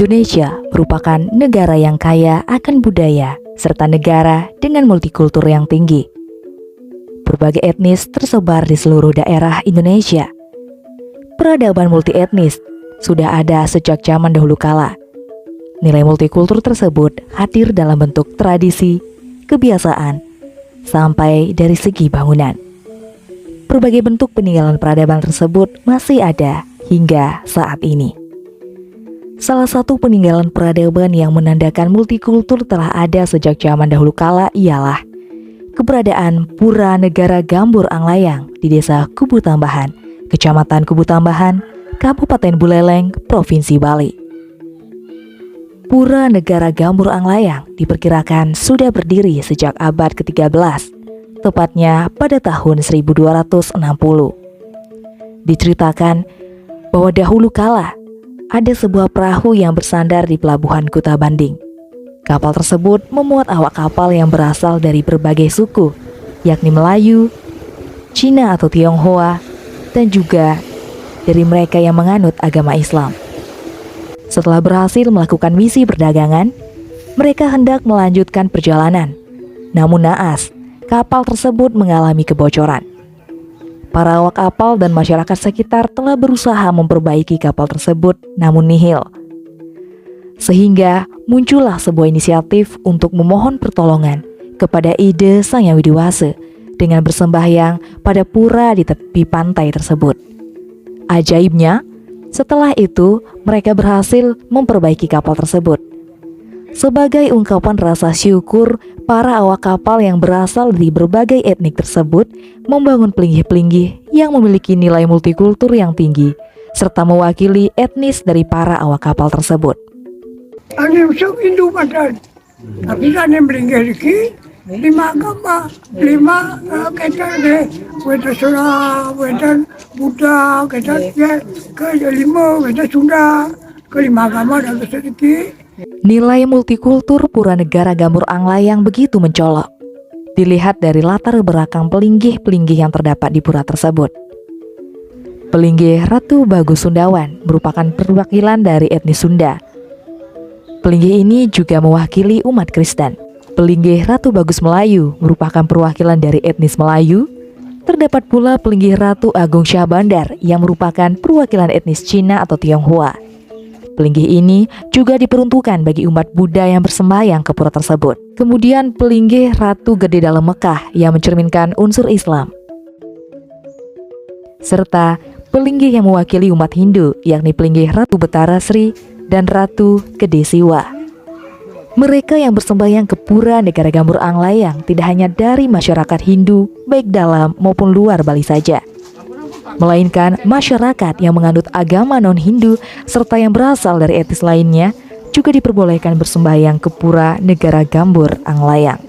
Indonesia merupakan negara yang kaya akan budaya serta negara dengan multikultur yang tinggi. Berbagai etnis tersebar di seluruh daerah Indonesia. Peradaban multietnis sudah ada sejak zaman dahulu kala. Nilai multikultur tersebut hadir dalam bentuk tradisi, kebiasaan, sampai dari segi bangunan. Berbagai bentuk peninggalan peradaban tersebut masih ada hingga saat ini. Salah satu peninggalan peradaban yang menandakan multikultur telah ada sejak zaman dahulu kala ialah keberadaan Pura Negara Gambur Anglayang di Desa Kubu Tambahan, Kecamatan Kubu Tambahan, Kabupaten Buleleng, Provinsi Bali. Pura Negara Gambur Anglayang diperkirakan sudah berdiri sejak abad ke-13, tepatnya pada tahun 1260. Diceritakan bahwa dahulu kala ada sebuah perahu yang bersandar di pelabuhan Kuta Banding. Kapal tersebut memuat awak kapal yang berasal dari berbagai suku, yakni Melayu, Cina atau Tionghoa, dan juga dari mereka yang menganut agama Islam. Setelah berhasil melakukan misi perdagangan, mereka hendak melanjutkan perjalanan. Namun naas, kapal tersebut mengalami kebocoran. Para awak kapal dan masyarakat sekitar telah berusaha memperbaiki kapal tersebut, namun nihil. Sehingga muncullah sebuah inisiatif untuk memohon pertolongan kepada ide Sang Yang Widiwasa dengan bersembahyang pada pura di tepi pantai tersebut. Ajaibnya, setelah itu mereka berhasil memperbaiki kapal tersebut. Sebagai ungkapan rasa syukur, para awak kapal yang berasal dari berbagai etnik tersebut membangun pelinggih-pelinggih yang memiliki nilai multikultur yang tinggi, serta mewakili etnis dari para awak kapal tersebut. Ini usuk Hindu padan, tapi sana melinggih lagi 5 agama, 5 kita ke weda Surah, weda Buddha, kita ke 5 weda Sunda, ke 5 agama dan sedikit. Nilai multikultur Pura Negara Gambur Anglayang begitu mencolok. Dilihat dari latar belakang pelinggih-pelinggih yang terdapat di pura tersebut. Pelinggih Ratu Bagus Sundawan merupakan perwakilan dari etnis Sunda. Pelinggih ini juga mewakili umat Kristen. Pelinggih Ratu Bagus Melayu merupakan perwakilan dari etnis Melayu. Terdapat pula pelinggih Ratu Agung Syahbandar yang merupakan perwakilan etnis Cina atau Tionghoa. Pelinggih ini juga diperuntukkan bagi umat Buddha yang bersembahyang ke pura tersebut. Kemudian pelinggih Ratu Gede Dalam Mekah yang mencerminkan unsur Islam. Serta pelinggih yang mewakili umat Hindu, yakni pelinggih Ratu Betara Sri dan Ratu Gede Siwa. Mereka yang bersembahyang ke Pura Negara Gambur Anglayang tidak hanya dari masyarakat Hindu, baik dalam maupun luar Bali saja, melainkan masyarakat yang menganut agama non-Hindu serta yang berasal dari etnis lainnya juga diperbolehkan bersembahyang ke Pura Negara Gambur Anglayang.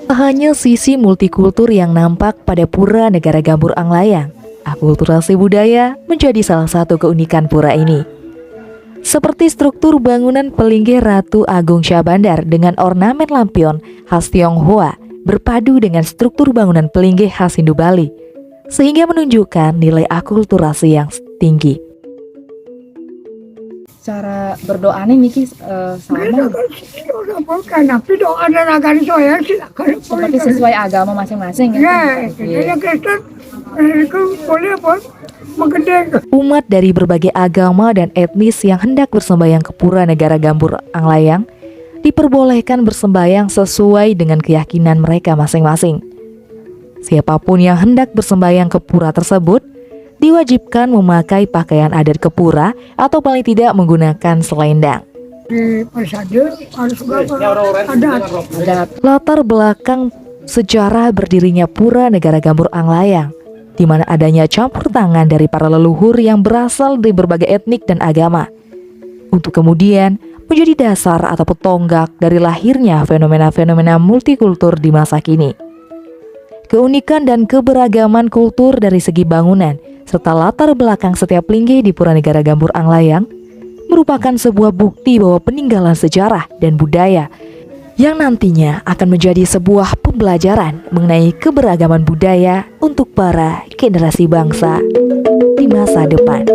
Tak hanya sisi multikultur yang nampak pada Pura Negara Gambur Anglayang, akulturasi budaya menjadi salah satu keunikan pura ini. Seperti struktur bangunan pelinggih Ratu Agung Syahbandar dengan ornamen lampion khas Tionghoa berpadu dengan struktur bangunan pelinggih khas Hindu Bali, sehingga menunjukkan nilai akulturasi yang tinggi. Cara berdoa nih Miki sama Tapi doa dan agama saya silakan. seperti sesuai agama masing-masing Ya, kita Kristen itu boleh apa? Menggede. Umat dari berbagai agama dan etnis yang hendak bersembahyang ke Pura Negara Gambur Anglayang diperbolehkan bersembahyang sesuai dengan keyakinan mereka masing-masing. Siapapun yang hendak bersembahyang ke pura tersebut diwajibkan memakai pakaian adat ke pura atau paling tidak menggunakan selendang. Di persada harus ada. Latar belakang sejarah berdirinya Pura Negara Gambur Anglayang, di mana adanya campur tangan dari para leluhur yang berasal dari berbagai etnik dan agama, untuk kemudian menjadi dasar atau tonggak dari lahirnya fenomena-fenomena multikultur di masa kini. Keunikan dan keberagaman kultur dari segi bangunan serta latar belakang setiap linggih di Pura Negara Gambur Anglayang merupakan sebuah bukti bahwa peninggalan sejarah dan budaya yang nantinya akan menjadi sebuah pembelajaran mengenai keberagaman budaya untuk para generasi bangsa di masa depan.